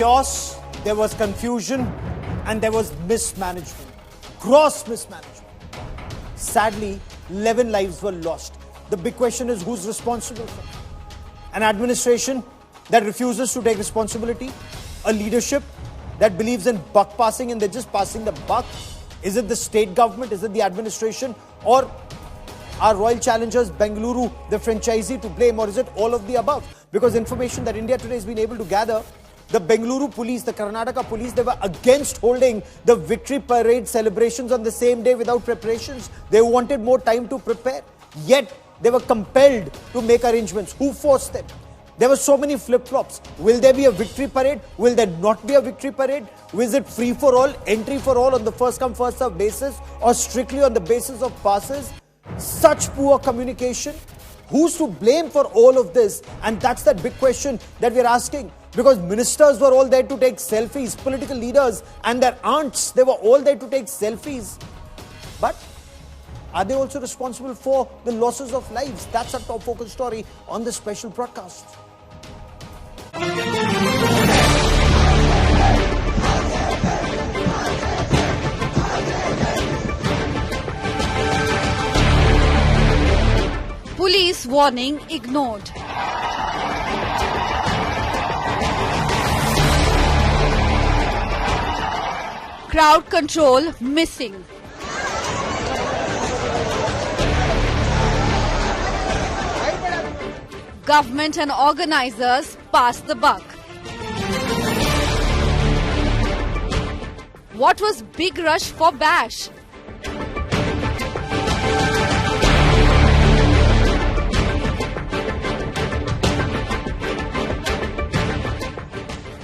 Chaos, there was confusion, and there was mismanagement, gross mismanagement. Sadly, 11 lives were lost. The big question is who's responsible for it? An administration that refuses to take responsibility, a leadership that believes in buck passing and they're just passing the buck. Is it the state government? Is it the administration? Or are Royal Challengers Bengaluru the franchisee to blame, or is it all of the above? Because information that India Today has been able to gather, the Bengaluru police, the Karnataka police, they were against holding the victory parade celebrations on the same day without preparations. They wanted more time to prepare. Yet, they were compelled to make arrangements. Who forced them? There were so many flip-flops. Will there be a victory parade? Will there not be a victory parade? Was it free for all, entry for all on the first come, first serve basis, or strictly on the basis of passes? Such poor communication. Who's to blame for all of this? And that's that big question that we're asking. Because ministers were all there to take selfies, political leaders and their aunts, they were all there to take selfies. But are they also responsible for the losses of lives? That's our top focus story on this special broadcast. Police warning ignored. Crowd control missing. Government and organizers pass the buck. What was big rush for bash?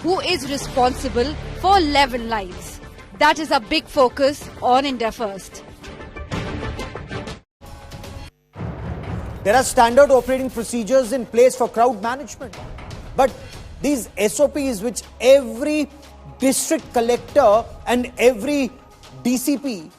Who is responsible for 11 lives? That is a big focus on India First. There are standard operating procedures in place for crowd management. But these SOPs which every district collector and every DCP,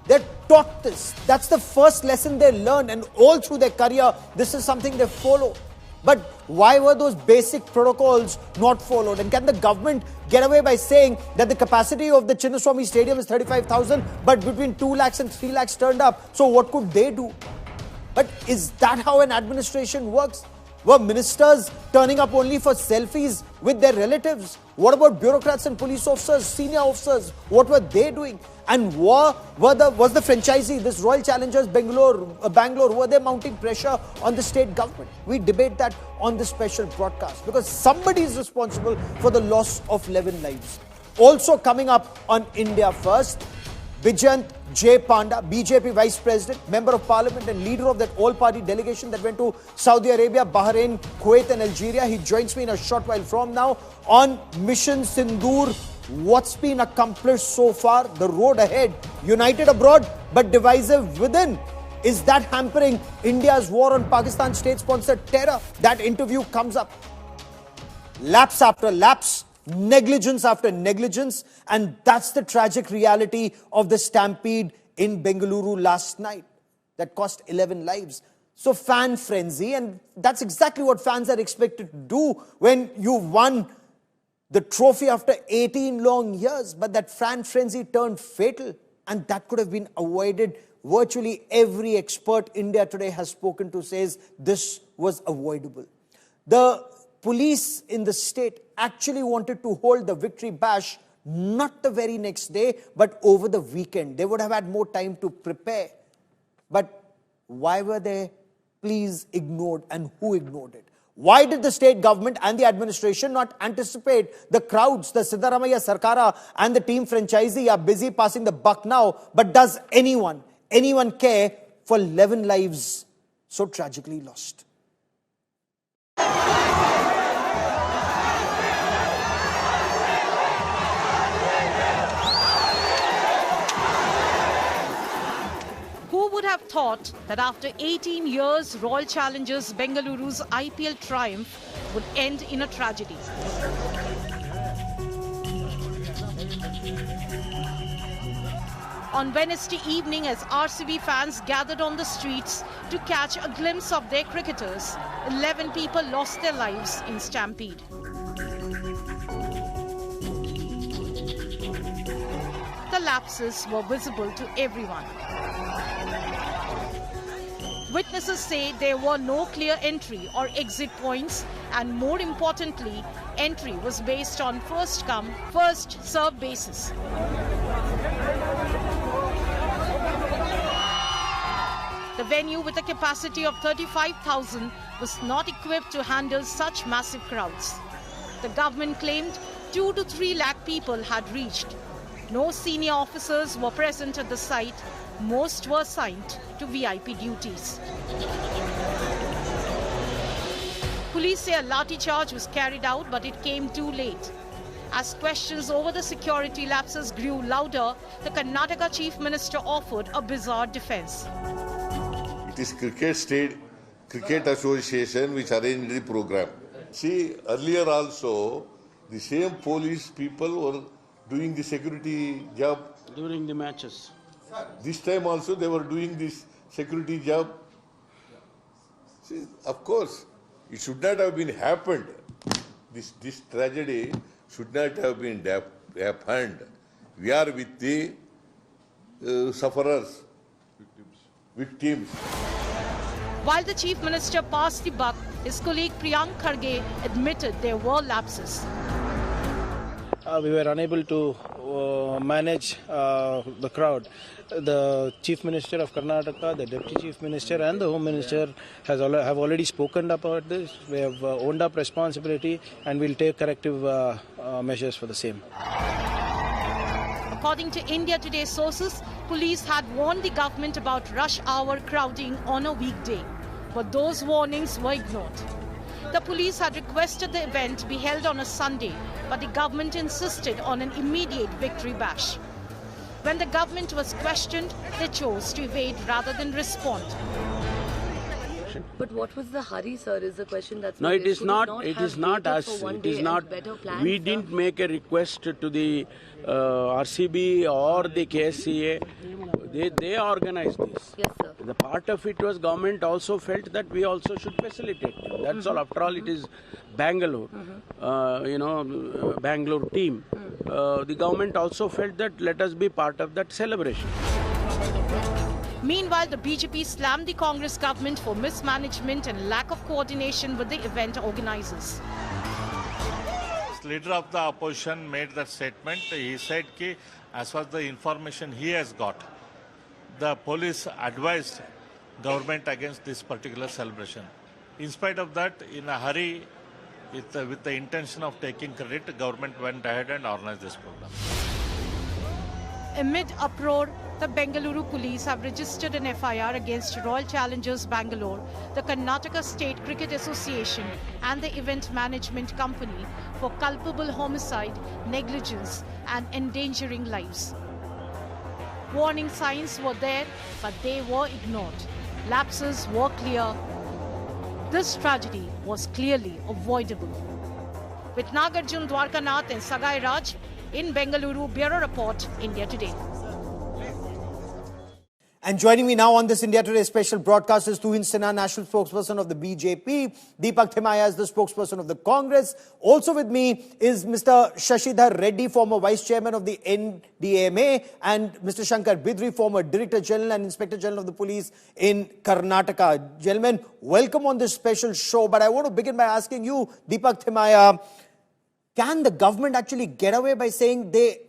they're taught this. That's the first lesson they learn, and all through their career, this is something they follow. But why were those basic protocols not followed? And can the government get away by saying that the capacity of the Chinnaswamy Stadium is 35,000, but between 2 lakhs and 3 lakhs turned up? So what could they do? But is that how an administration works? Were ministers turning up only for selfies with their relatives? What about bureaucrats and police officers, senior officers? What were they doing? And was the franchisee, this Royal Challengers Bangalore, were they mounting pressure on the state government? We debate that on this special broadcast because somebody is responsible for the loss of 11 lives. Also coming up on India First, Bijayant Panda, BJP Vice President, Member of Parliament and leader of that all-party delegation that went to Saudi Arabia, Bahrain, Kuwait and Algeria. He joins me in a short while from now on Mission Sindoor. What's been accomplished so far? The road ahead. United abroad but divisive within. Is that hampering India's war on Pakistan state-sponsored terror? That interview comes up. Lapse after lapse. Negligence after negligence, and that's the tragic reality of the stampede in Bengaluru last night that cost 11 lives. So fan frenzy, and that's exactly what fans are expected to do when you won the trophy after 18 long years. But that fan frenzy turned fatal, and that could have been avoided. Virtually every expert India Today has spoken to says this was avoidable. The police in the state actually wanted to hold the victory bash not the very next day, but over the weekend. They would have had more time to prepare. But why were they, please, ignored, and who ignored it? Why did the state government and the administration not anticipate the crowds? The Siddaramaiah Sarkara and the team franchisee are busy passing the buck now, but does anyone care for 11 lives so tragically lost? Who would have thought that after 18 years, Royal Challengers Bengaluru's IPL triumph would end in a tragedy? On Wednesday evening, as RCB fans gathered on the streets to catch a glimpse of their cricketers, 11 people lost their lives in Stampede. lapses were visible to everyone. Witnesses say there were no clear entry or exit points, and more importantly, entry was based on first come, first served basis. The venue, with a capacity of 35,000, was not equipped to handle such massive crowds. The government claimed 2 to 3 lakh people had reached. No senior officers were present at the site. Most were assigned to VIP duties. Police say a lathi charge was carried out, but it came too late. As questions over the security lapses grew louder, the Karnataka Chief Minister offered a bizarre defence. It is Cricket Association which arranged the program. See, earlier also, the same police people were doing the security job. During the matches. This time also they were doing this security job. See, of course, it should not have been happened. This tragedy should not have been happened. We are with the sufferers, victims. While the Chief Minister passed the buck, his colleague Priyank Kharge admitted there were lapses. We were unable to manage the crowd. The Chief Minister of Karnataka, the Deputy Chief Minister and the Home Minister have already spoken about this. We have owned up responsibility and will take corrective measures for the same. According to India Today sources, police had warned the government about rush hour crowding on a weekday, but those warnings were ignored. The police had requested the event be held on a Sunday, but the government insisted on an immediate victory bash. When the government was questioned, they chose to evade rather than respond. But what was the hurry, sir, is the question that's... No, it is not. It is not us. It is not. We didn't make a request to the RCB or the KSCA. They organized this. Yes, sir. The part of it was government also felt that we also should facilitate. That's all. After all, it is Bangalore, Bangalore team. The government also felt that let us be part of that celebration. Meanwhile, the BJP slammed the Congress government for mismanagement and lack of coordination with the event organizers. Leader of the opposition made that statement. He said that as far as the information he has got, the police advised government against this particular celebration. In spite of that, in a hurry, with the intention of taking credit, government went ahead and organized this program. Amid uproar, the Bengaluru police have registered an FIR against Royal Challengers Bangalore, the Karnataka State Cricket Association and the event management company for culpable homicide, negligence and endangering lives. Warning signs were there, but they were ignored. Lapses were clear. This tragedy was clearly avoidable. With Nagarjun Dwarkanath and Sagai Raj, in Bengaluru, Bureau Report, India Today. And joining me now on this India Today special broadcast is Tuhin Sinha, national spokesperson of the BJP. Deepak Thimaiya is the spokesperson of the Congress. Also with me is Mr. Shashidhar Reddy, former vice chairman of the NDMA, and Mr. Shankar Bidri, former director general and inspector general of the police in Karnataka. Gentlemen, welcome on this special show. But I want to begin by asking you, Deepak Thimaiya, can the government actually get away by saying the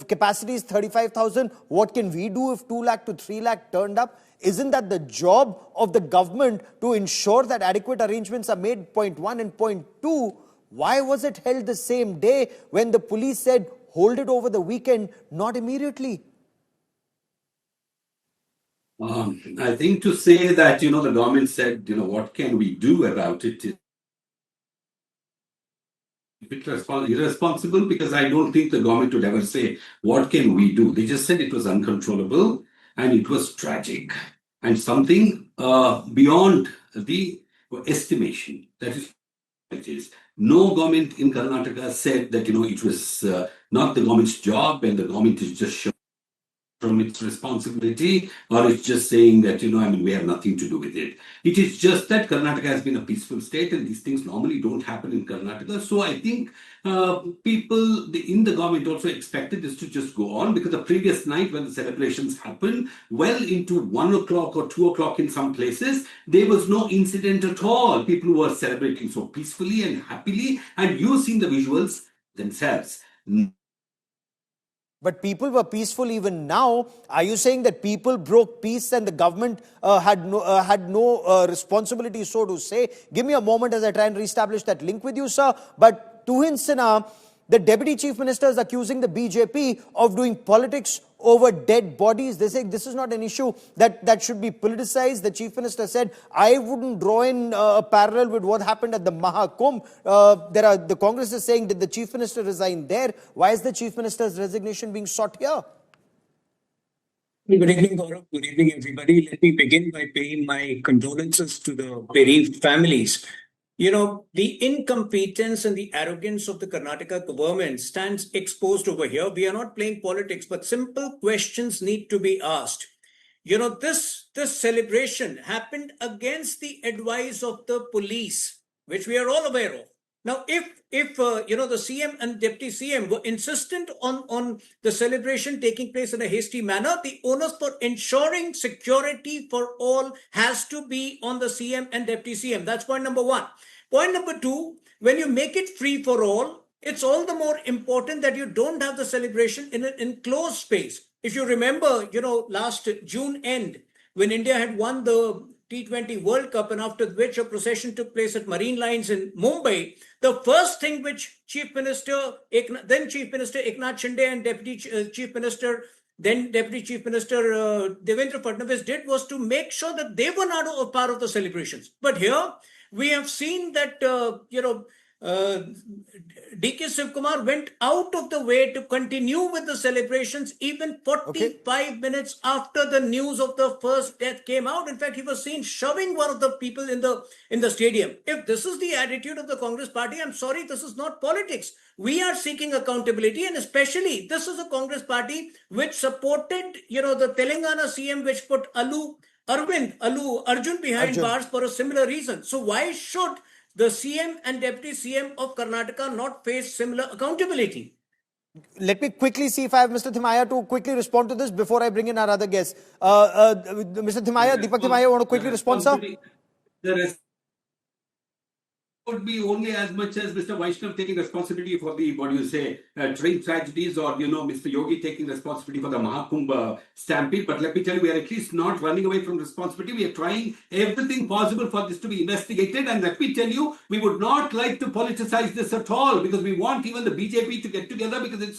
capacity is 35,000? What can we do if 2 lakh to 3 lakh turned up? Isn't that the job of the government to ensure that adequate arrangements are made? Point one. And point two, why was it held the same day when the police said hold it over the weekend, not immediately? I think to say that, the government said, what can we do about it? It's irresponsible, because I don't think the government would ever say, what can we do? They just said it was uncontrollable and it was tragic and something beyond the estimation. That is what it is. No government in Karnataka said that, it was not the government's job and the government is just showing from its responsibility, or it's just saying that, we have nothing to do with it. It is just that Karnataka has been a peaceful state and these things normally don't happen in Karnataka. So I think people in the government also expected this to just go on, because the previous night when the celebrations happened, well into 1 o'clock or 2 o'clock in some places, there was no incident at all. People were celebrating so peacefully and happily, and you've seen the visuals themselves. But people were peaceful even now. Are you saying that people broke peace and the government had no responsibility, so to say? Give me a moment as I try and reestablish that link with you, sir. But Tuhin Sinha, the Deputy Chief Minister, is accusing the BJP of doing politics over dead bodies. They say this is not an issue that should be politicized. The Chief Minister said, I wouldn't draw in a parallel with what happened at the Mahakumbh. The Congress is saying, did the Chief Minister resign there? Why is the Chief Minister's resignation being sought here? Good evening, Gaurav. Good evening, everybody. Let me begin by paying my condolences to the bereaved families. The incompetence and the arrogance of the Karnataka government stands exposed over here. We are not playing politics, but simple questions need to be asked. This celebration happened against the advice of the police, which we are all aware of. Now, if the CM and Deputy CM were insistent on the celebration taking place in a hasty manner, the onus for ensuring security for all has to be on the CM and Deputy CM. That's point number one. Point number two, when you make it free for all, it's all the more important that you don't have the celebration in an enclosed space. If you remember, last June end, when India had won the T20 World Cup, and after which a procession took place at Marine Lines in Mumbai, the first thing which then Chief Minister Eknath Shinde and Deputy Chief Minister Devendra Fadnavis did was to make sure that they were not a part of the celebrations. But here we have seen that DK Shivkumar went out of the way to continue with the celebrations even 45 minutes after the news of the first death came out. In fact, he was seen shoving one of the people in the stadium. If this is the attitude of the Congress party, I'm sorry, this is not politics. We are seeking accountability, and especially this is a Congress party which supported, the Telangana CM, which put Allu Arjun behind bars for a similar reason. So why should the CM and Deputy CM of Karnataka not face similar accountability? Let me quickly see if I have Mr. Thimaya to quickly respond to this before I bring in our other guests. Mr. Thimaya, Deepak Thimaya, want to quickly respond, sir? Would be only as much as Mr. Vaishnav taking responsibility for the, train tragedies, or, Mr. Yogi taking responsibility for the Mahakumbh Stampede. But let me tell you, we are at least not running away from responsibility. We are trying everything possible for this to be investigated. And let me tell you, we would not like to politicize this at all, because we want even the BJP to get together, because it's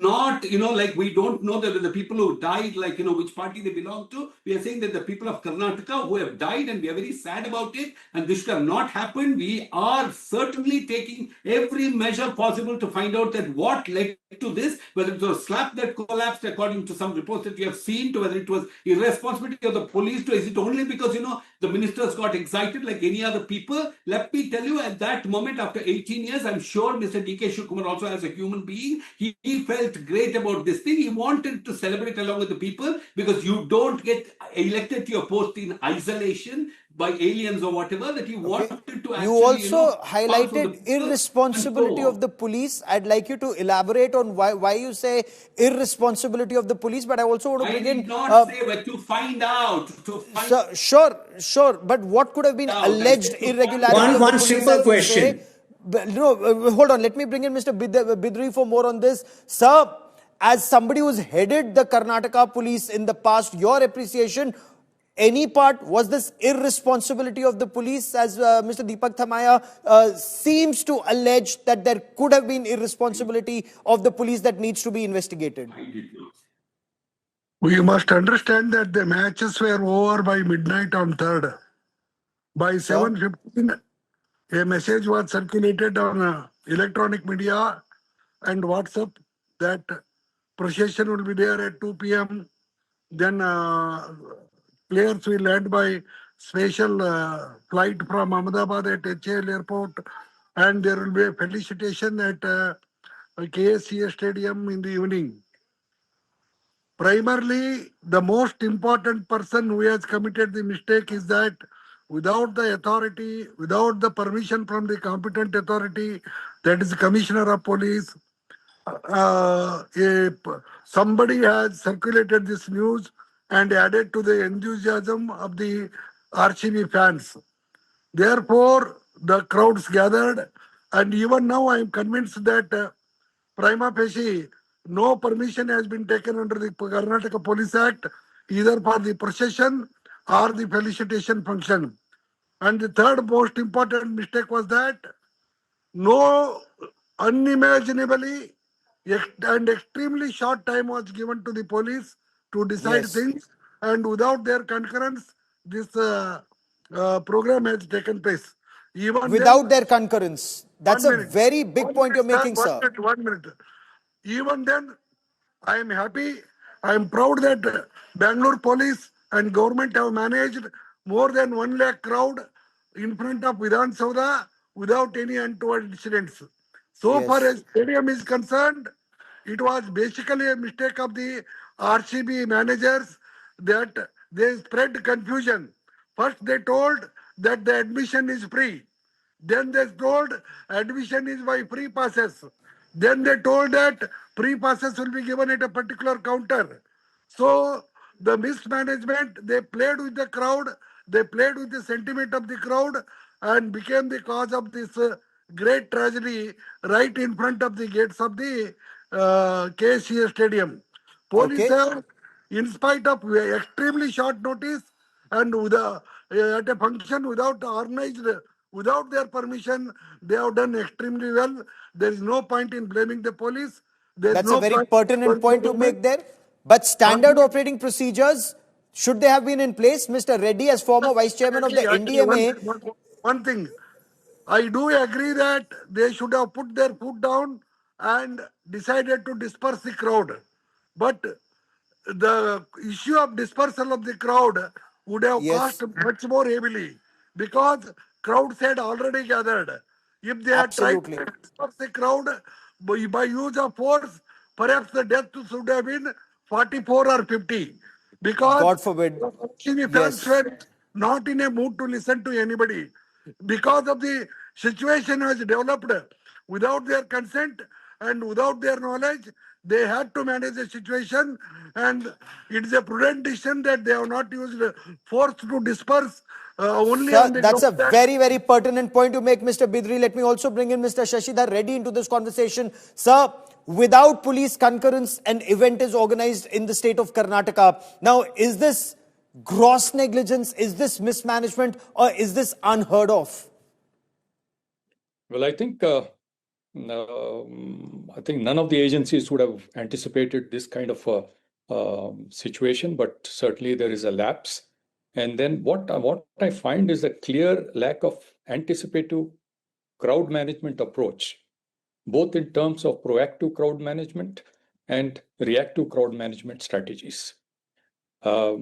not, like we don't know that the people who died, which party they belong to. We are saying that the people of Karnataka who have died, and we are very sad about it, and this should have not happened. We are certainly taking every measure possible to find out that what led to this, whether it was a slap that collapsed according to some reports that we have seen, to whether it was irresponsibility of the police, to is it only because the ministers got excited like any other people. Let me tell you, at that moment, after 18 years, I'm sure Mr. DK Shivkumar also, as a human being, he felt great about this thing. He wanted to celebrate along with the people, because you don't get elected to your post in isolation by aliens or whatever, that he wanted to actually... You also highlighted irresponsibility of the police. I'd like you to elaborate on why you say irresponsibility of the police, but I also want to bring in... I did not say, but to find out. Sure. But what could have been alleged irregularity? One simple question. Hold on. Let me bring in Mr. Bidri for more on this. Sir, as somebody who's headed the Karnataka police in the past, your appreciation... Any part, was this irresponsibility of the police, as Mr. Deepak Thimaya seems to allege that there could have been irresponsibility of the police that needs to be investigated? We must understand that the matches were over by midnight on 3rd. By 7:15, a message was circulated on electronic media and WhatsApp that procession will be there at 2 p.m. Then players will land by special flight from Ahmedabad at HAL airport, and there will be a felicitation at KSCA stadium in the evening. Primarily, the most important person who has committed the mistake is that without the authority, without the permission from the competent authority, that is the Commissioner of Police, somebody has circulated this news and added to the enthusiasm of the RCB fans. Therefore, the crowds gathered, and even now I am convinced that prima facie no permission has been taken under the Karnataka Police Act either for the procession or the felicitation function. And the third most important mistake was that no unimaginably and extremely short time was given to the police to decide Yes. things, and without their concurrence, this program has taken place. Even then, Without their concurrence. That's one a minute, very big one point you're minute, sir, making, sir. 1 minute. Even then, I am happy. I am proud that Bangalore police and government have managed more than 1 lakh crowd in front of Vidhan Sauda without any untoward incidents. So far Yes. as stadium is concerned, it was basically a mistake of the RCB managers that they spread confusion. First, they told that the admission is free. Then they told admission is by free passes. Then they told that free passes will be given at a particular counter. So the mismanagement, they played with the crowd, they played with the sentiment of the crowd and became the cause of this great tragedy right in front of the gates of the KCA Stadium. Police Okay. have, in spite of extremely short notice and at a function without organized, without their permission, they have done extremely well. There is no point in blaming the police. There is That's a no very point pertinent in point the you government. make there. But standard operating procedures, should they have been in place? Mr. Reddy, as former vice chairman of the Actually, NDMA, one thing, I do agree that they should have put their foot down and decided to disperse the crowd. But the issue of dispersal of the crowd would have cost yes, much more heavily because crowds had already gathered. If they had tried absolutely. to disperse the crowd by use of force, perhaps the death should have been 44 or 50 because God forbid. the fans Yes. were not in a mood to listen to anybody because of the situation was developed without their consent and without their knowledge. They had to manage the situation, and it is a prudent decision that they have not used force to disperse only Sir, on the that's a ground that very, very pertinent point you make, Mr. Bidri. Let me also bring in Mr. Shashidhar Reddy into this conversation. Sir, without police concurrence, an event is organized in the state of Karnataka. Now, is this gross negligence? Is this mismanagement? Or is this unheard of? Well, I think none of the agencies would have anticipated this kind of situation, but certainly there is a lapse. And then what I find is a clear lack of anticipative crowd management approach, both in terms of proactive crowd management and reactive crowd management strategies. The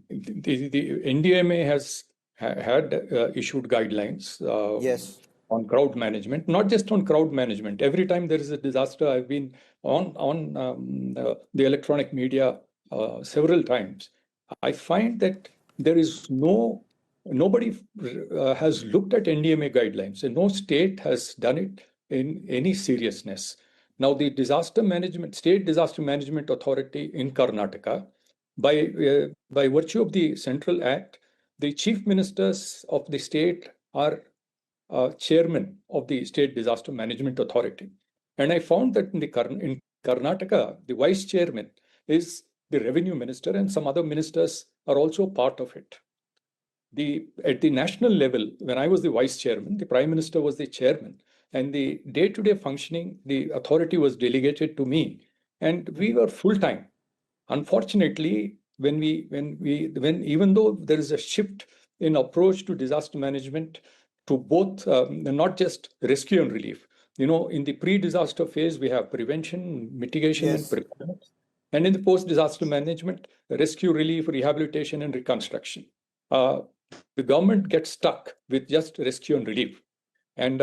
NDMA has had issued guidelines Yes. on crowd management, not just on crowd management. Every time there is a disaster, I've been on the electronic media several times. I find that there is nobody has looked at NDMA guidelines, and no state has done it in any seriousness. Now, the State Disaster Management Authority in Karnataka, by virtue of the Central Act, the chief ministers of the state are chairman of the State Disaster Management Authority. And I found that in Karnataka, the vice chairman is the revenue minister, and some other ministers are also part of it. At the national level, when I was the vice chairman, the prime minister was the chairman, and the day-to-day functioning, the authority was delegated to me, and we were full-time. Unfortunately, when even though there is a shift in approach to disaster management to both not just rescue and relief. In the pre-disaster phase, we have prevention, mitigation, and Yes. preparedness. And in the post-disaster management, rescue, relief, rehabilitation, and reconstruction. The government gets stuck with just rescue and relief. And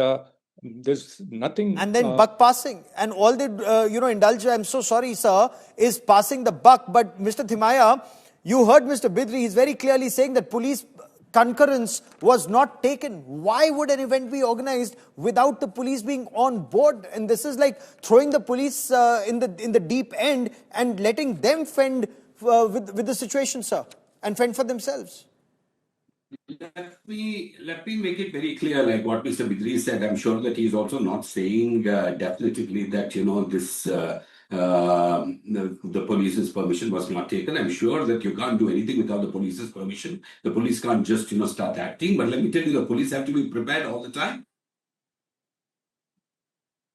There's nothing. And then buck passing. And all they, indulge, I'm so sorry, sir, is passing the buck. But Mr. Thimaya, you heard Mr. Bidri, he's very clearly saying that police concurrence was not taken. Why would an event be organized without the police being on board? And this is like throwing the police in the deep end and letting them fend with the situation, sir, and fend for themselves. Let me make it very clear, like what Mr. Bidri said. I'm sure that he's also not saying definitively that this the police's permission was not taken. I'm sure that you can't do anything without the police's permission. The police can't just start acting. But let me tell you, the police have to be prepared all the time.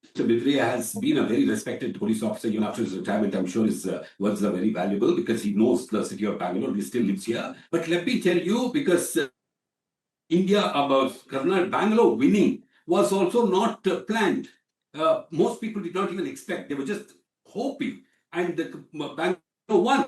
Mr. Bidri has been a very respected police officer even after his retirement. I'm sure his words are very valuable because he knows the city of Bangalore. He still lives here. But let me tell you, because Bangalore winning was also not planned. Most people did not even expect. They were just hoping. And Bangalore won.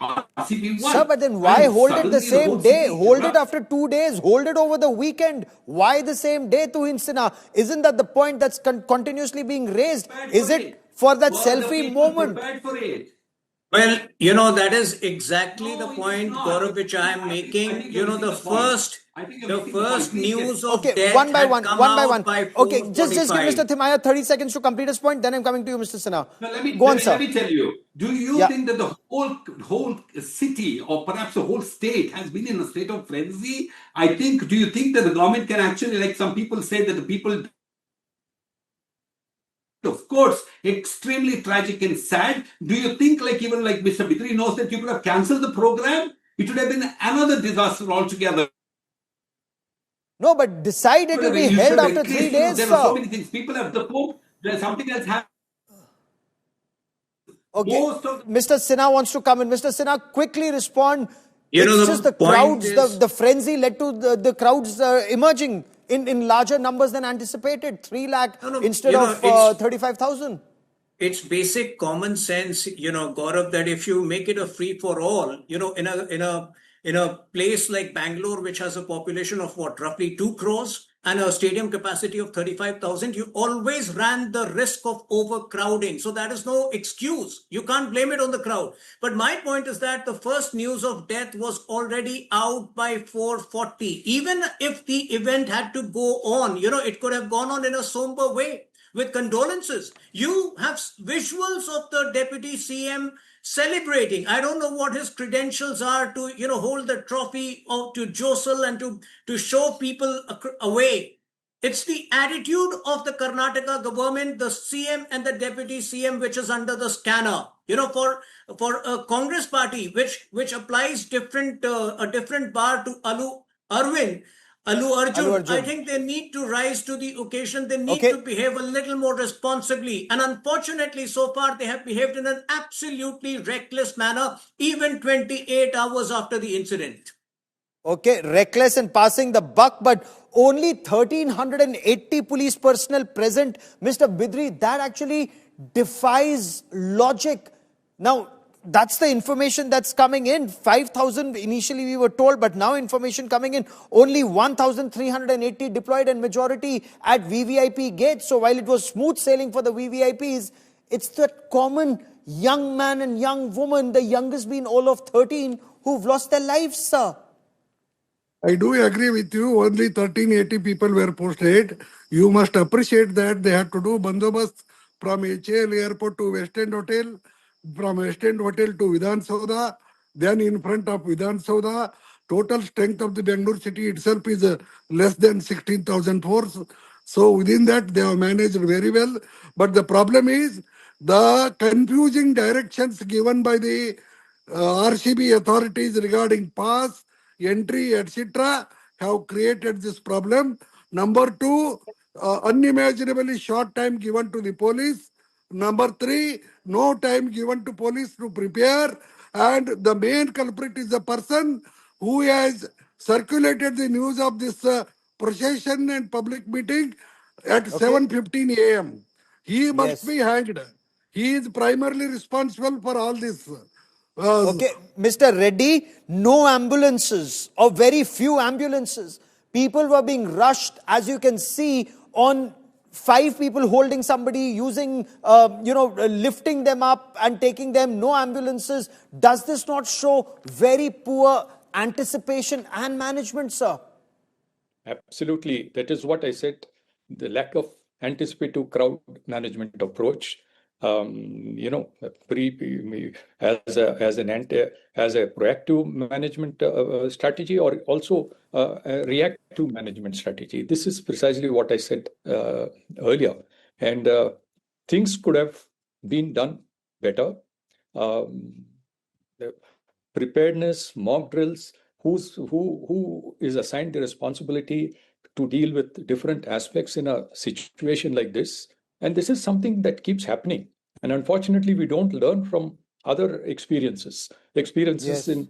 RCB won. Sir, but then why hold it the same day? Hold it after 2 days. Hold it over the weekend. Why the same day, Tuhin Sinha? Isn't that the point that's continuously being raised? Is it for that selfie moment? For it. Well, that is exactly the point, Gaurav, which I am making. The first news of death one by one. Okay, just give Mr. Thimaya 30 seconds to complete his point. Then I'm coming to you, Mr. Sinha. Go on, sir. Let me tell you. Do you think that the whole city or perhaps the whole state has been in a state of frenzy? Do you think that the government can actually, like some people say, that the people, of course, extremely tragic and sad. Do you think, even like Mr. Bidri knows that you could have cancelled the program? It would have been another disaster altogether. No, but decided to be held after 3 days, there sir. are so many things. People have the hope that something else happened. Okay, Mr. Sinha wants to come in. Mr. Sinha, quickly respond. It's just the crowds, the frenzy led to the crowds emerging in larger numbers than anticipated. 3 lakh instead of 35,000. It's basic common sense, Gaurav, that if you make it a free for all, in a place like Bangalore, which has a population of roughly 2 crores and a stadium capacity of 35,000, you always ran the risk of overcrowding. So that is no excuse. You can't blame it on the crowd. But my point is that the first news of death was already out by 4:40. Even if the event had to go on, it could have gone on in a somber way with condolences. You have visuals of the deputy CM celebrating. I don't know what his credentials are to, hold the trophy or to jostle and to show people away. It's the attitude of the Karnataka government, the CM and the deputy CM, which is under the scanner. For a Congress party, which applies a different bar to Allu Arjun, I think they need to rise to the occasion. They need to behave a little more responsibly. And unfortunately, so far, they have behaved in an absolutely reckless manner, even 28 hours after the incident. Okay, reckless and passing the buck, but only 1,380 police personnel present. Mr. Bidri, that actually defies logic. Now, that's the information that's coming in. 5,000 initially we were told, but now information coming in. Only 1,380 deployed and majority at VVIP gates. So while it was smooth sailing for the VVIPs, it's that common young man and young woman, the youngest being all of 13, who've lost their lives, sir. I do agree with you. Only 1,380 people were posted. You must appreciate that they had to do bandobast from HAL airport to West End Hotel, from West End Hotel to Vidhan Sauda, then in front of Vidhan Sauda. Total strength of the Bangalore city itself is less than 16,000 force. So within that, they have managed very well. But the problem is the confusing directions given by the RCB authorities regarding pass, entry, etc. have created this problem. Number 2, unimaginably short time given to the police. Number 3, no time given to police to prepare. And the main culprit is the person who has circulated the news of this procession and public meeting at 7:15 a.m. He must be hanged. He is primarily responsible for all this. Okay, Mr. Reddy, no ambulances or very few ambulances. People were being rushed, as you can see, on 5 people holding somebody, using, lifting them up and taking them, no ambulances. Does this not show very poor anticipation and management, sir? Absolutely. That is what I said. The lack of anticipative crowd management approach. As a proactive management strategy, or also a reactive management strategy. This is precisely what I said earlier, and things could have been done better. The preparedness, mock drills. Who is assigned the responsibility to deal with different aspects in a situation like this? And this is something that keeps happening. And unfortunately, we don't learn from other experiences Yes. in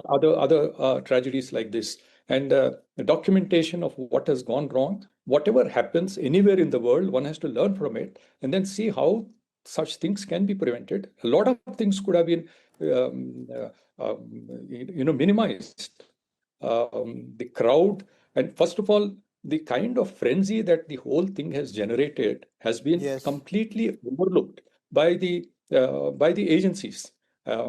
other tragedies like this. And the documentation of what has gone wrong, whatever happens anywhere in the world, one has to learn from it and then see how such things can be prevented. A lot of things could have been minimized. The crowd, and first of all, the kind of frenzy that the whole thing has generated has been completely overlooked by the agencies. There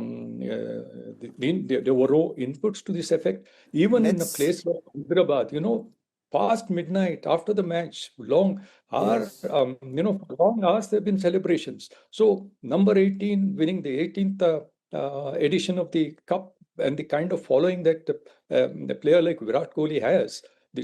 were no inputs to this effect. Even in a place like Hyderabad, past midnight, after the match, long hours, long hours there have been celebrations. So number 18 winning the 18th edition of the cup, and the kind of following that the player like Virat Kohli has,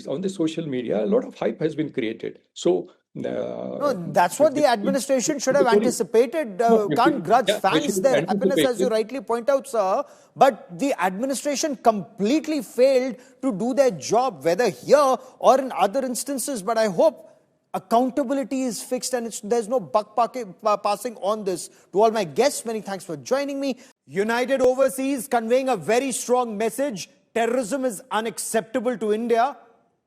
on the social media, a lot of hype has been created. So no, that's what the administration should have anticipated. Can't grudge fans their happiness, as you rightly point out, sir. But the administration completely failed to do their job, whether here or in other instances. But I hope accountability is fixed and there's no buck passing on this. To all my guests, many thanks for joining me. United Overseas conveying a very strong message. Terrorism is unacceptable to India,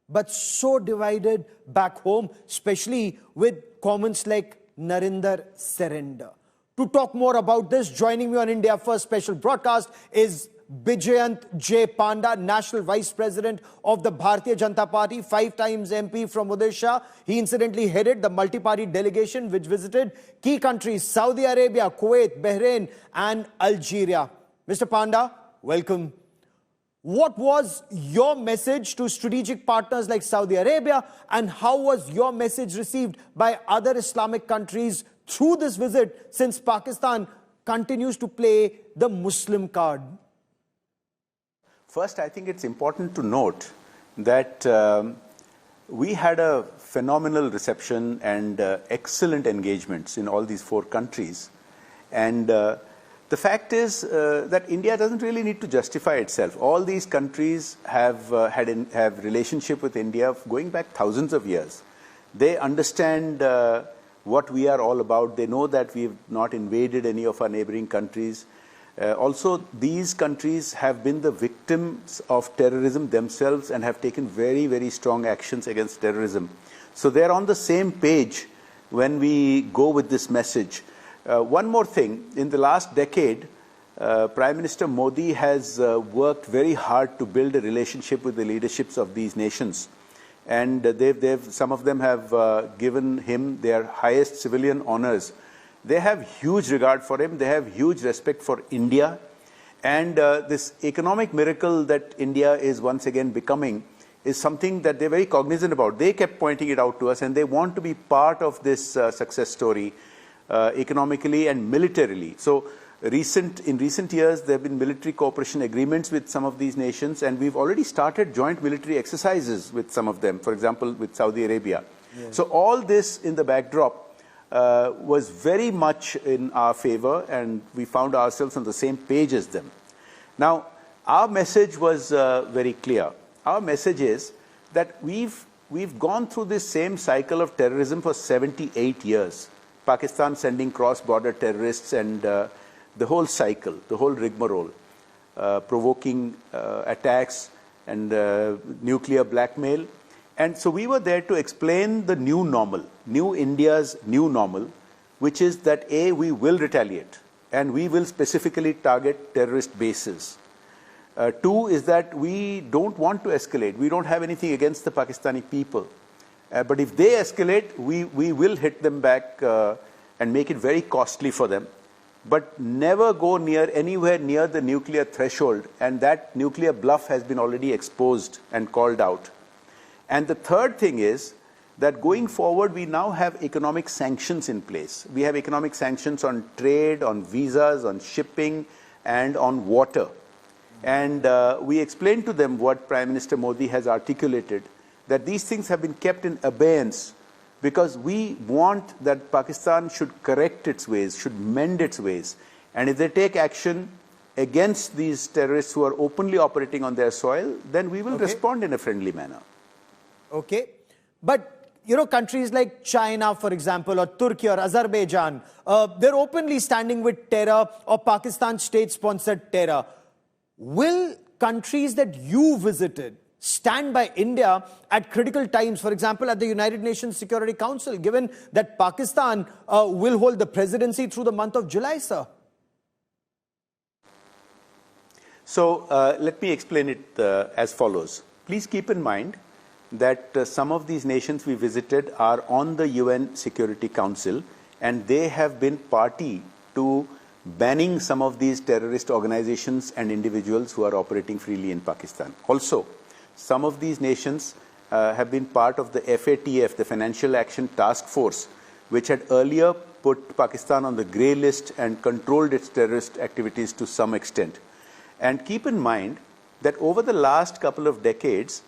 but so divided back home, especially with comments like Narinder surrender. To talk more about this, joining me on India First special broadcast is Bijayant J. Panda, National Vice President of the Bharatiya Janata Party, 5 times MP from Odisha. He incidentally headed the multi-party delegation which visited key countries Saudi Arabia, Kuwait, Bahrain and Algeria. Mr. Panda, welcome. What was your message to strategic partners like Saudi Arabia, and how was your message received by other Islamic countries through this visit, since Pakistan continues to play the Muslim card? First, I think it's important to note that we had a phenomenal reception and excellent engagements in all these 4 countries. And the fact is that India doesn't really need to justify itself. All these countries have relationship with India going back thousands of years. They understand what we are all about. They know that we've not invaded any of our neighboring countries. Also, these countries have been the victims of terrorism themselves and have taken very, very strong actions against terrorism. So they're on the same page when we go with this message. One more thing, in the last decade, Prime Minister Modi has worked very hard to build a relationship with the leaderships of these nations. And some of them have given him their highest civilian honors. They have huge regard for him. They have huge respect for India. And this economic miracle that India is once again becoming is something that they're very cognizant about. They kept pointing it out to us, and they want to be part of this success story economically and militarily. So in recent years, there have been military cooperation agreements with some of these nations, and we've already started joint military exercises with some of them, for example, with Saudi Arabia. Yes. So all this in the backdrop was very much in our favor, and we found ourselves on the same page as them. Now, our message was very clear. Our message is that we've gone through this same cycle of terrorism for 78 years. Pakistan sending cross-border terrorists and the whole cycle, the whole rigmarole, provoking attacks and nuclear blackmail. And so we were there to explain the new normal, new India's new normal, which is that A, we will retaliate, and we will specifically target terrorist bases. Two is that we don't want to escalate. We don't have anything against the Pakistani people. But if they escalate, we will hit them back and make it very costly for them. But never go anywhere near the nuclear threshold. And that nuclear bluff has been already exposed and called out. And the third thing is that going forward, we now have economic sanctions in place. We have economic sanctions on trade, on visas, on shipping, and on water. And we explained to them what Prime Minister Modi has articulated, that these things have been kept in abeyance because we want that Pakistan should correct its ways, should mend its ways. And if they take action against these terrorists who are openly operating on their soil, then we will respond in a friendly manner. Okay. But, you know, countries like China, for example, or Turkey or Azerbaijan, they're openly standing with terror or Pakistan state-sponsored terror. Will countries that you visited stand by India at critical times, for example, at the United Nations Security Council, given that Pakistan will hold the presidency through the month of July, sir? So let me explain it as follows. Please keep in mind that some of these nations we visited are on the UN Security Council, and they have been party to banning some of these terrorist organizations and individuals who are operating freely in Pakistan. Also, some of these nations have been part of the FATF, the Financial Action Task Force, which had earlier put Pakistan on the grey list and controlled its terrorist activities to some extent. And keep in mind that over the last couple of decades,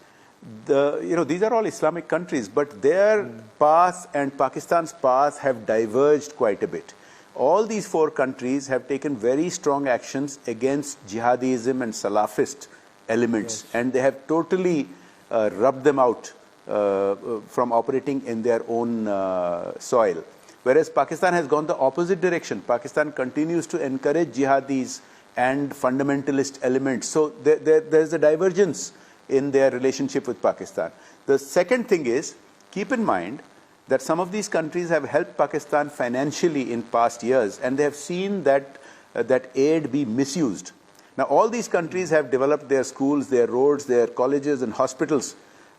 these are all Islamic countries, but their path and Pakistan's path have diverged quite a bit. All these four countries have taken very strong actions against jihadism and Salafist elements, and they have totally rubbed them out from operating in their own soil. Whereas Pakistan has gone the opposite direction. Pakistan continues to encourage jihadis and fundamentalist elements. So there's a divergence in their relationship with Pakistan. The second thing is, keep in mind that some of these countries have helped Pakistan financially in past years, and they have seen that aid be misused. Now, all these countries have developed their schools, their roads, their colleges and hospitals,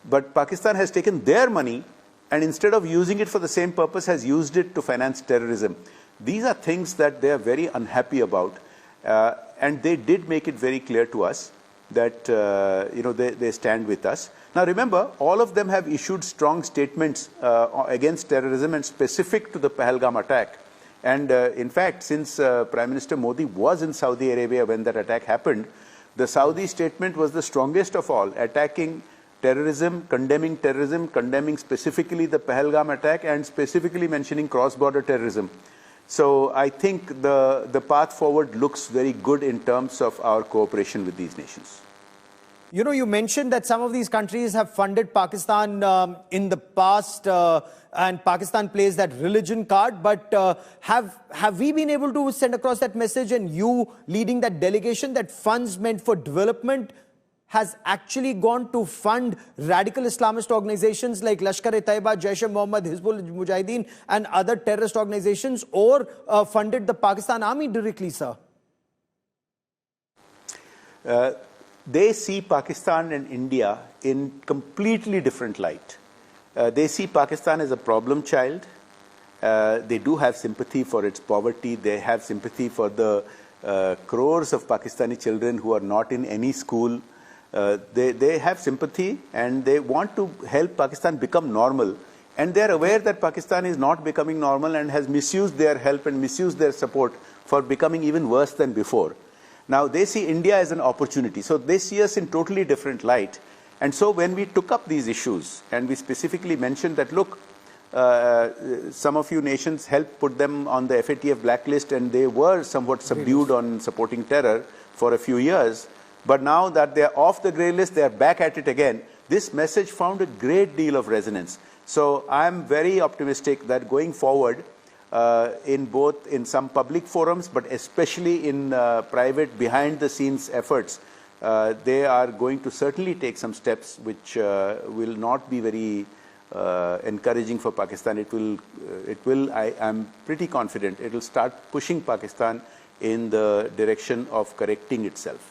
but Pakistan has taken their money and instead of using it for the same purpose, has used it to finance terrorism. These are things that they are very unhappy about, and they did make it very clear to us that they stand with us. Now remember, all of them have issued strong statements against terrorism and specific to the Pahalgam attack. And in fact, since Prime Minister Modi was in Saudi Arabia when that attack happened, the Saudi statement was the strongest of all, attacking terrorism, condemning specifically the Pahalgam attack and specifically mentioning cross-border terrorism. So I think the path forward looks very good in terms of our cooperation with these nations. You know, you mentioned that some of these countries have funded Pakistan in the past, and Pakistan plays that religion card. But have we been able to send across that message, and you leading that delegation, that funds meant for development has actually gone to fund radical Islamist organizations like Lashkar-e-Taiba, Jaish-e-Mohammed, Hizbul Mujahideen and other terrorist organizations, or funded the Pakistan army directly, sir? They see Pakistan and India in completely different light. They see Pakistan as a problem child. They do have sympathy for its poverty. They have sympathy for the crores of Pakistani children who are not in any school. They have sympathy and they want to help Pakistan become normal. And they are aware that Pakistan is not becoming normal and has misused their help and misused their support for becoming even worse than before. Now, they see India as an opportunity. So they see us in totally different light. And so when we took up these issues and we specifically mentioned that, look, some of you nations helped put them on the FATF blacklist and they were somewhat subdued on supporting terror for a few years. But now that they are off the grey list, they are back at it again. This message found a great deal of resonance. So I am very optimistic that going forward, in some public forums, but especially in private behind-the-scenes efforts, they are going to certainly take some steps which will not be very encouraging for Pakistan. I am pretty confident, it will start pushing Pakistan in the direction of correcting itself.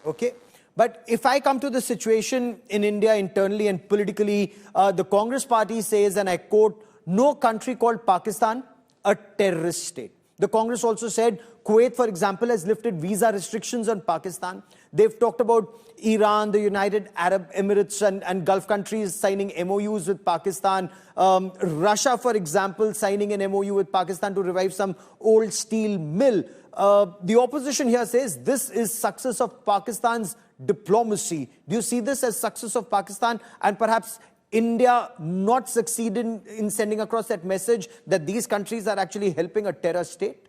Okay. But if I come to the situation in India internally and politically, the Congress party says, and I quote, no country called Pakistan a terrorist state. The Congress also said Kuwait, for example, has lifted visa restrictions on Pakistan. They've talked about Iran, the United Arab Emirates and Gulf countries signing MOUs with Pakistan. Russia, for example, signing an MOU with Pakistan to revive some old steel mill. The opposition here says this is success of Pakistan's diplomacy. Do you see this as success of Pakistan and perhaps India not succeeding in sending across that message that these countries are actually helping a terror state?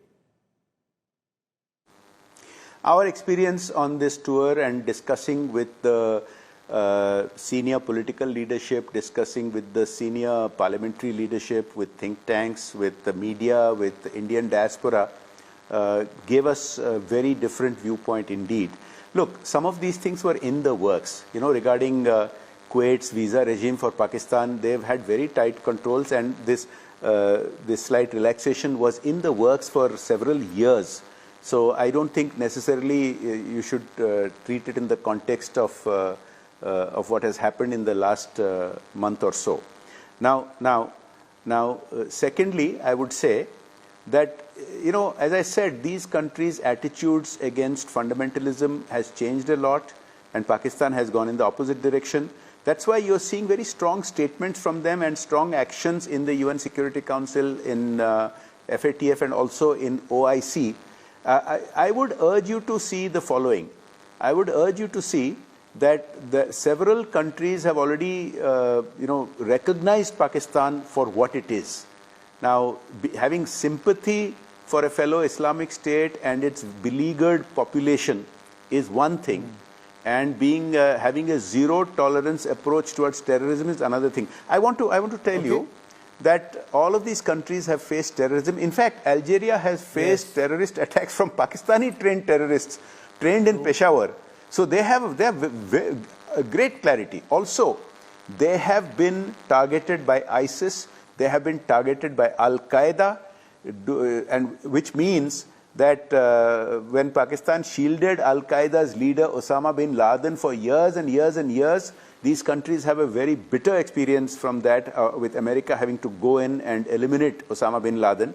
Our experience on this tour and discussing with the senior political leadership, discussing with the senior parliamentary leadership, with think tanks, with the media, with the Indian diaspora, gave us a very different viewpoint indeed. Look, some of these things were in the works. You know, regarding Kuwait's visa regime for Pakistan, they've had very tight controls, and this slight relaxation was in the works for several years. So I don't think necessarily you should treat it in the context of what has happened in the last month or so. Now, secondly, I would say that, you know, as I said, these countries' attitudes against fundamentalism has changed a lot, and Pakistan has gone in the opposite direction. That's why you're seeing very strong statements from them and strong actions in the UN Security Council, in FATF, and also in OIC. I would urge you to see the following. I would urge you to see that several countries have already, recognized Pakistan for what it is. Now, having sympathy for a fellow Islamic state and its beleaguered population is one thing, and having a zero tolerance approach towards terrorism is another thing. I want to tell you that all of these countries have faced terrorism. In fact, Algeria has faced terrorist attacks from Pakistani trained terrorists trained in Peshawar. So they have a great clarity. Also, they have been targeted by ISIS. They have been targeted by Al-Qaeda, and which means that when Pakistan shielded Al-Qaeda's leader Osama bin Laden for years and years and years, these countries have a very bitter experience from that, with America having to go in and eliminate Osama bin Laden.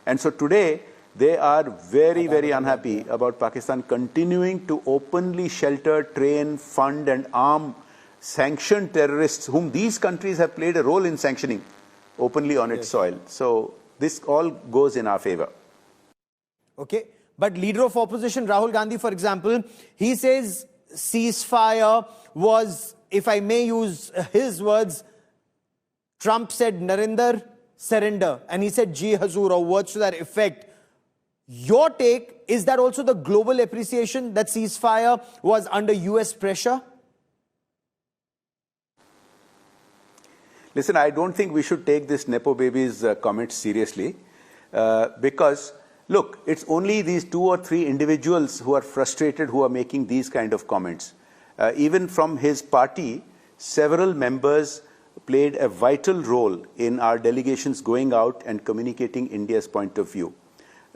And so today, they are very, very unhappy about Pakistan continuing to openly shelter, train, fund, and arm sanctioned terrorists whom these countries have played a role in sanctioning openly on its soil. So this all goes in our favor. Okay. But leader of opposition Rahul Gandhi, for example, he says ceasefire was, if I may use his words, Trump said Narendra, surrender. And he said Ji Hazur, or words to that effect. Your take, is that also the global appreciation that ceasefire was under US pressure? Listen, I don't think we should take this Nepo baby's comments seriously, because, look, it's only these 2 or 3 individuals who are frustrated who are making these kind of comments. Even from his party, several members played a vital role in our delegations going out and communicating India's point of view.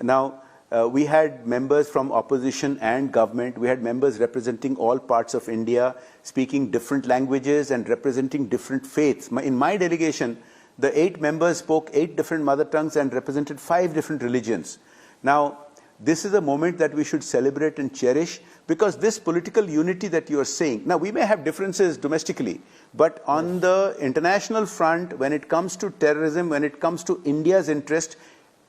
Now, we had members from opposition and government. We had members representing all parts of India, speaking different languages and representing different faiths. In my delegation, the 8 members spoke 8 different mother tongues and represented 5 different religions. Now, this is a moment that we should celebrate and cherish, because this political unity that you are saying, now we may have differences domestically, but on the international front, when it comes to terrorism, when it comes to India's interest,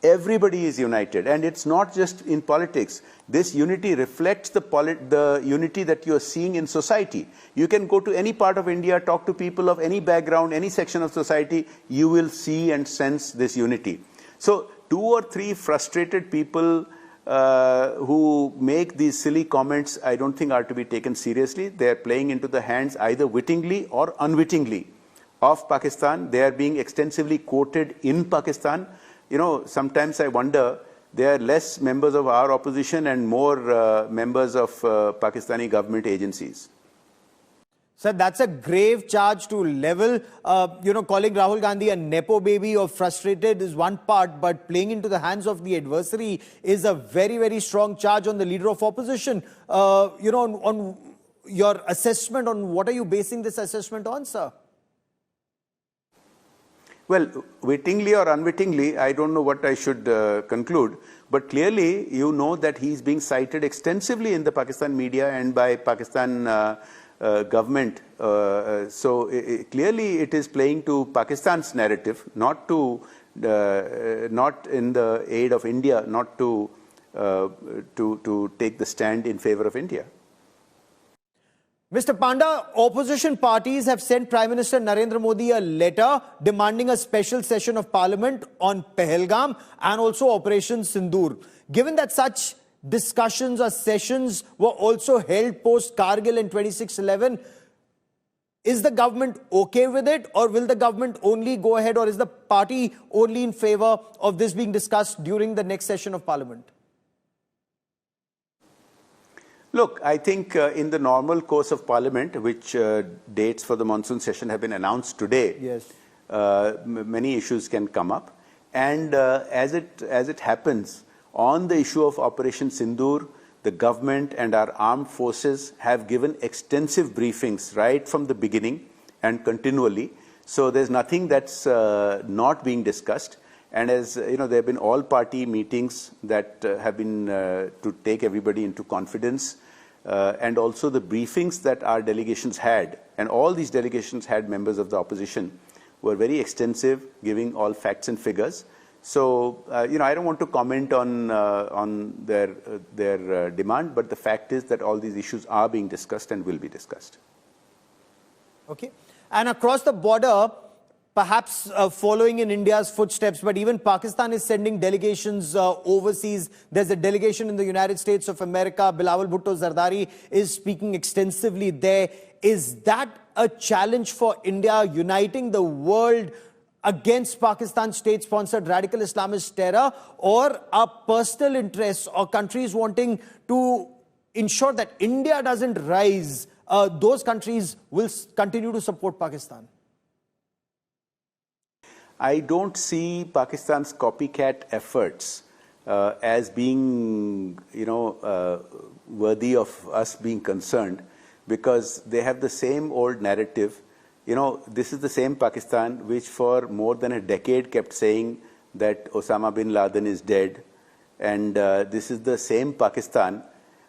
everybody is united. And it's not just in politics. This unity reflects the unity that you are seeing in society. You can go to any part of India, talk to people of any background, any section of society, you will see and sense this unity. So 2 or 3 frustrated people who make these silly comments, I don't think are to be taken seriously. They are playing into the hands, either wittingly or unwittingly, of Pakistan. They are being extensively quoted in Pakistan. You know, sometimes I wonder, there are less members of our opposition and more members of Pakistani government agencies. Sir, that's a grave charge to level. Calling Rahul Gandhi a Nepo baby or frustrated is one part, but playing into the hands of the adversary is a very, very strong charge on the leader of opposition. On your assessment, on what are you basing this assessment on, sir? Well, wittingly or unwittingly, I don't know what I should conclude, but clearly you know that he's being cited extensively in the Pakistan media and by Pakistan government. Clearly it is playing to Pakistan's narrative, not in the aid of India, not to take the stand in favor of India. Mr. Panda, opposition parties have sent Prime Minister Narendra Modi a letter demanding a special session of Parliament on Pahalgam and also Operation Sindoor. Given that such discussions or sessions were also held post Kargil in 26/11, is the government okay with it, or will the government only go ahead, or is the party only in favor of this being discussed during the next session of Parliament? Look, I think in the normal course of Parliament, which dates for the monsoon session have been announced today, yes, many issues can come up. And as it happens, on the issue of Operation Sindoor, the government and our armed forces have given extensive briefings right from the beginning and continually. So there's nothing that's not being discussed. And as you know, there have been all-party meetings that have been to take everybody into confidence, and also the briefings that our delegations had, and all these delegations had members of the opposition, were very extensive, giving all facts and figures. So I don't want to comment on their demand, but the fact is that all these issues are being discussed and will be discussed. Okay, and across the border, perhaps following in India's footsteps, but even Pakistan is sending delegations overseas. There's a delegation in the United States of America. Bilawal Bhutto Zardari is speaking extensively there. Is that a challenge for India, uniting the world against Pakistan's state-sponsored radical Islamist terror, or are personal interests or countries wanting to ensure that India doesn't rise, those countries will continue to support Pakistan? I don't see Pakistan's copycat efforts as being, worthy of us being concerned, because they have the same old narrative. This is the same Pakistan which for more than a decade kept saying that Osama bin Laden is dead. And this is the same Pakistan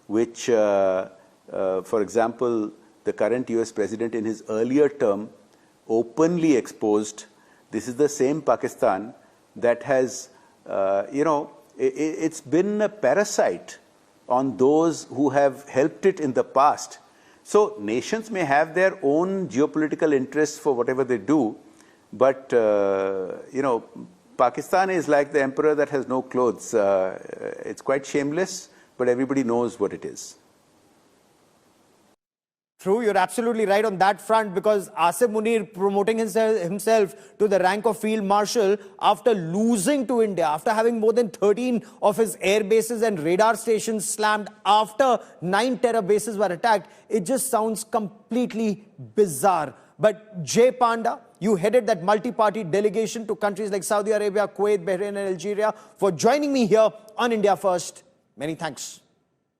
which, for example, the current US president in his earlier term openly exposed. This is the same Pakistan that has, it's been a parasite on those who have helped it in the past. So nations may have their own geopolitical interests for whatever they do, but, Pakistan is like the emperor that has no clothes. It's quite shameless, but everybody knows what it is. True, you're absolutely right on that front, because Asif Munir promoting himself to the rank of Field Marshal after losing to India, after having more than 13 of his air bases and radar stations slammed, after 9 terror bases were attacked, it just sounds completely bizarre. But Jay Panda, you headed that multi-party delegation to countries like Saudi Arabia, Kuwait, Bahrain and Algeria, for joining me here on India First. Many thanks.